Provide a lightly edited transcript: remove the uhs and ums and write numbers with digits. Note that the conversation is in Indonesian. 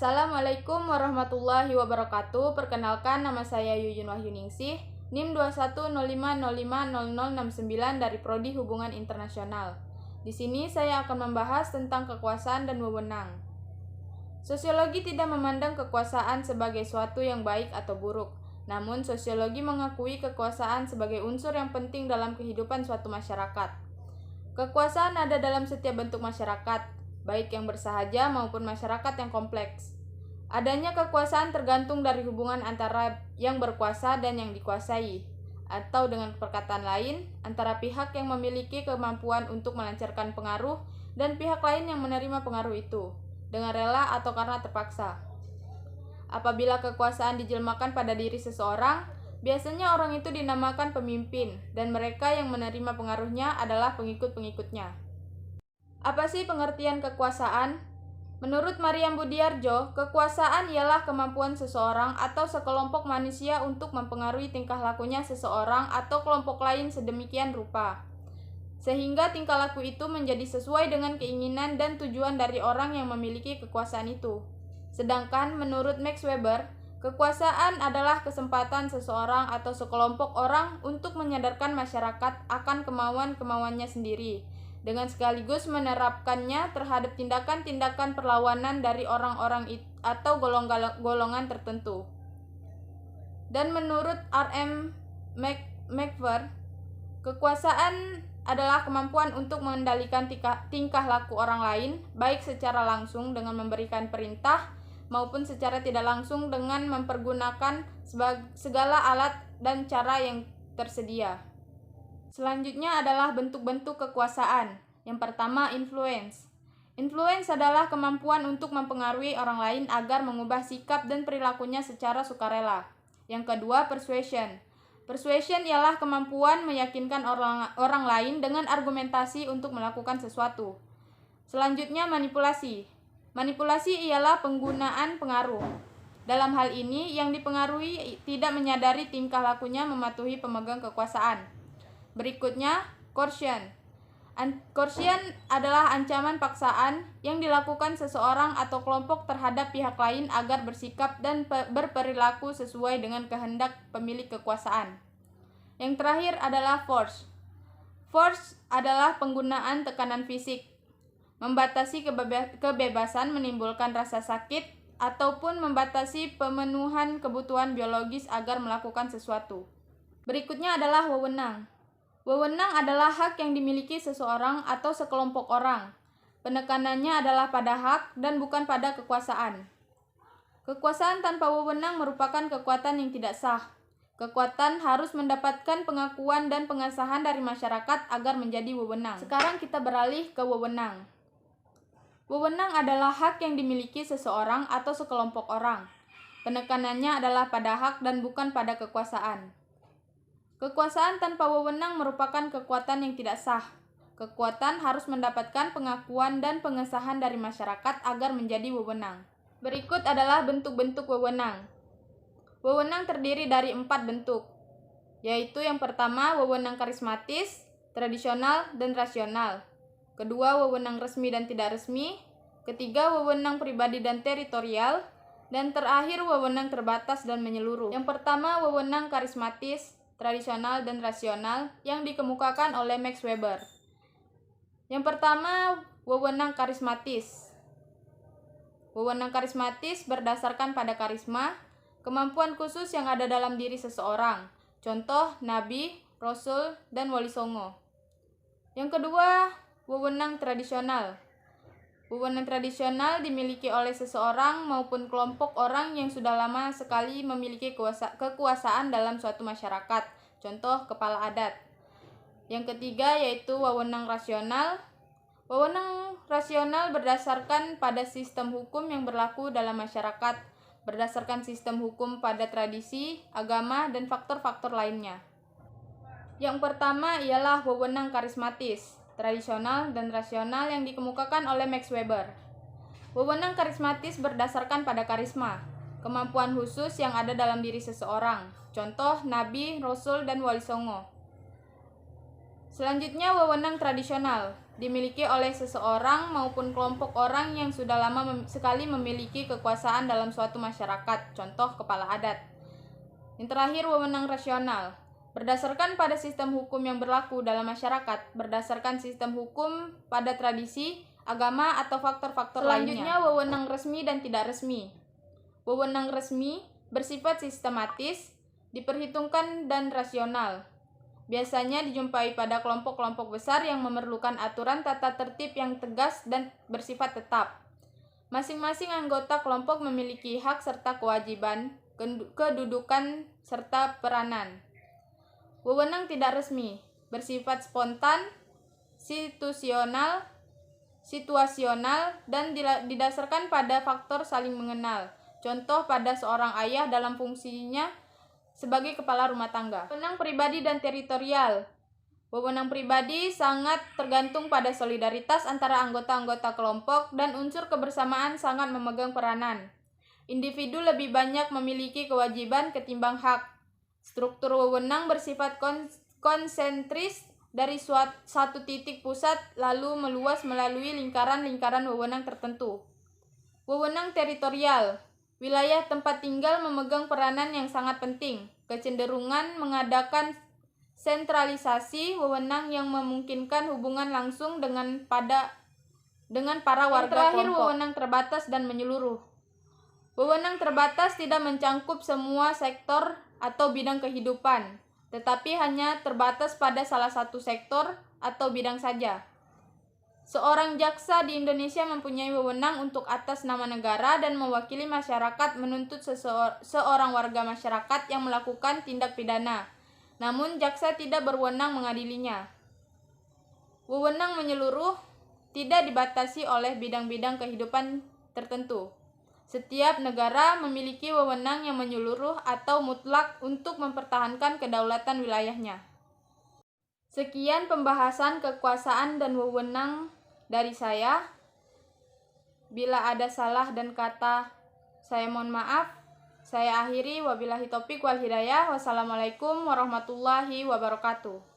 Assalamualaikum warahmatullahi wabarakatuh. Perkenalkan, nama saya Yuyun Wahyuningsih, NIM 2105050069 dari Prodi Hubungan Internasional. Di sini saya akan membahas tentang kekuasaan dan wewenang. Sosiologi tidak memandang kekuasaan sebagai suatu yang baik atau buruk. Namun, sosiologi mengakui kekuasaan sebagai unsur yang penting dalam kehidupan suatu masyarakat. Kekuasaan ada dalam setiap bentuk masyarakat, baik yang bersahaja maupun masyarakat yang kompleks. Adanya kekuasaan tergantung dari hubungan antara yang berkuasa dan yang dikuasai, atau dengan perkataan lain, antara pihak yang memiliki kemampuan untuk melancarkan pengaruh dan pihak lain yang menerima pengaruh itu, dengan rela atau karena terpaksa. Apabila kekuasaan dijelmakan pada diri seseorang, biasanya orang itu dinamakan pemimpin, dan mereka yang menerima pengaruhnya adalah pengikut-pengikutnya. Apa sih pengertian kekuasaan? Menurut Mariam Budiarjo, kekuasaan ialah kemampuan seseorang atau sekelompok manusia untuk mempengaruhi tingkah lakunya seseorang atau kelompok lain sedemikian rupa, sehingga tingkah laku itu menjadi sesuai dengan keinginan dan tujuan dari orang yang memiliki kekuasaan itu. Sedangkan menurut Max Weber, kekuasaan adalah kesempatan seseorang atau sekelompok orang untuk menyadarkan masyarakat akan kemauan-kemauannya sendiri, dengan sekaligus menerapkannya terhadap tindakan-tindakan perlawanan dari orang-orang atau golongan tertentu. Dan menurut R.M. McVer, kekuasaan adalah kemampuan untuk mengendalikan tingkah laku orang lain, baik secara langsung dengan memberikan perintah, maupun secara tidak langsung dengan mempergunakan segala alat dan cara yang tersedia. Selanjutnya adalah bentuk-bentuk kekuasaan. Yang pertama, influence. Influence adalah kemampuan untuk mempengaruhi orang lain agar mengubah sikap dan perilakunya secara sukarela. Yang kedua, persuasion. Persuasion ialah kemampuan meyakinkan orang lain dengan argumentasi untuk melakukan sesuatu. Selanjutnya, manipulasi. Manipulasi ialah penggunaan pengaruh. Dalam hal ini, yang dipengaruhi tidak menyadari tingkah lakunya mematuhi pemegang kekuasaan. Berikutnya, coercion. Coercion adalah ancaman paksaan yang dilakukan seseorang atau kelompok terhadap pihak lain agar bersikap dan berperilaku sesuai dengan kehendak pemilik kekuasaan. Yang terakhir adalah force. Force adalah penggunaan tekanan fisik, membatasi kebebasan, menimbulkan rasa sakit, ataupun membatasi pemenuhan kebutuhan biologis agar melakukan sesuatu. Berikutnya adalah wewenang. Wewenang adalah hak yang dimiliki seseorang atau sekelompok orang. Penekanannya adalah pada hak dan bukan pada kekuasaan. Kekuasaan tanpa wewenang merupakan kekuatan yang tidak sah. Kekuatan harus mendapatkan pengakuan dan pengesahan dari masyarakat agar menjadi wewenang. Sekarang kita beralih ke wewenang. Wewenang adalah hak yang dimiliki seseorang atau sekelompok orang. Penekanannya adalah pada hak dan bukan pada kekuasaan. Kekuasaan tanpa wewenang merupakan kekuatan yang tidak sah. Kekuatan harus mendapatkan pengakuan dan pengesahan dari masyarakat agar menjadi wewenang. Berikut adalah bentuk-bentuk wewenang. Wewenang terdiri dari 4 bentuk, yaitu yang pertama, wewenang karismatis, tradisional, dan rasional. Kedua, wewenang resmi dan tidak resmi. Ketiga, wewenang pribadi dan teritorial. Dan terakhir, wewenang terbatas dan menyeluruh. Yang pertama, wewenang karismatis, tradisional, dan rasional yang dikemukakan oleh Max Weber. Yang pertama, wewenang karismatis. Wewenang karismatis berdasarkan pada karisma, kemampuan khusus yang ada dalam diri seseorang. Contoh, nabi, rasul, dan wali songo. Yang kedua, wewenang tradisional. Wewenang tradisional dimiliki oleh seseorang maupun kelompok orang yang sudah lama sekali memiliki kekuasaan dalam suatu masyarakat, contoh kepala adat. Yang ketiga yaitu wewenang rasional. Wewenang rasional berdasarkan pada sistem hukum yang berlaku dalam masyarakat, berdasarkan sistem hukum pada tradisi, agama, dan faktor-faktor lainnya. Yang pertama ialah wewenang karismatis, tradisional, dan rasional yang dikemukakan oleh Max Weber. Wewenang karismatis berdasarkan pada karisma, kemampuan khusus yang ada dalam diri seseorang, contoh nabi, rasul, dan wali songo. Selanjutnya, wewenang tradisional. dimiliki oleh seseorang maupun kelompok orang yang sudah lama sekali memiliki kekuasaan dalam suatu masyarakat, contoh kepala adat. Yang terakhir, wewenang rasional. Berdasarkan pada sistem hukum yang berlaku dalam masyarakat, berdasarkan sistem hukum pada tradisi, agama, atau faktor-faktor lainnya. Selanjutnya, wewenang resmi dan tidak resmi. Wewenang resmi bersifat sistematis, diperhitungkan, dan rasional. Biasanya dijumpai pada kelompok-kelompok besar yang memerlukan aturan tata tertib yang tegas dan bersifat tetap. Masing-masing anggota kelompok memiliki hak serta kewajiban, kedudukan, serta peranan. Wewenang tidak resmi bersifat spontan, situasional, dan didasarkan pada faktor saling mengenal. Contoh pada seorang ayah dalam fungsinya sebagai kepala rumah tangga. Wewenang pribadi dan teritorial. Wewenang pribadi sangat tergantung pada solidaritas antara anggota-anggota kelompok dan unsur kebersamaan sangat memegang peranan. Individu lebih banyak memiliki kewajiban ketimbang hak. Struktur wewenang bersifat konsentris dari satu titik pusat lalu meluas melalui lingkaran-lingkaran wewenang tertentu. Wewenang teritorial. Wilayah tempat tinggal memegang peranan yang sangat penting. Kecenderungan mengadakan sentralisasi wewenang yang memungkinkan hubungan langsung dengan para warga kelompok. Yang terakhir, wewenang terbatas dan menyeluruh. Wewenang terbatas tidak mencangkup semua sektor atau bidang kehidupan, tetapi hanya terbatas pada salah satu sektor atau bidang saja. Seorang jaksa di Indonesia mempunyai wewenang untuk atas nama negara dan mewakili masyarakat menuntut seorang warga masyarakat yang melakukan tindak pidana. Namun jaksa tidak berwenang mengadilinya. Wewenang menyeluruh tidak dibatasi oleh bidang-bidang kehidupan tertentu. Setiap negara memiliki wewenang yang menyeluruh atau mutlak untuk mempertahankan kedaulatan wilayahnya. Sekian pembahasan kekuasaan dan wewenang dari saya. Bila ada salah dan kata, saya mohon maaf. Saya akhiri, wabillahi taufiq wal hidayah. Wassalamualaikum warahmatullahi wabarakatuh.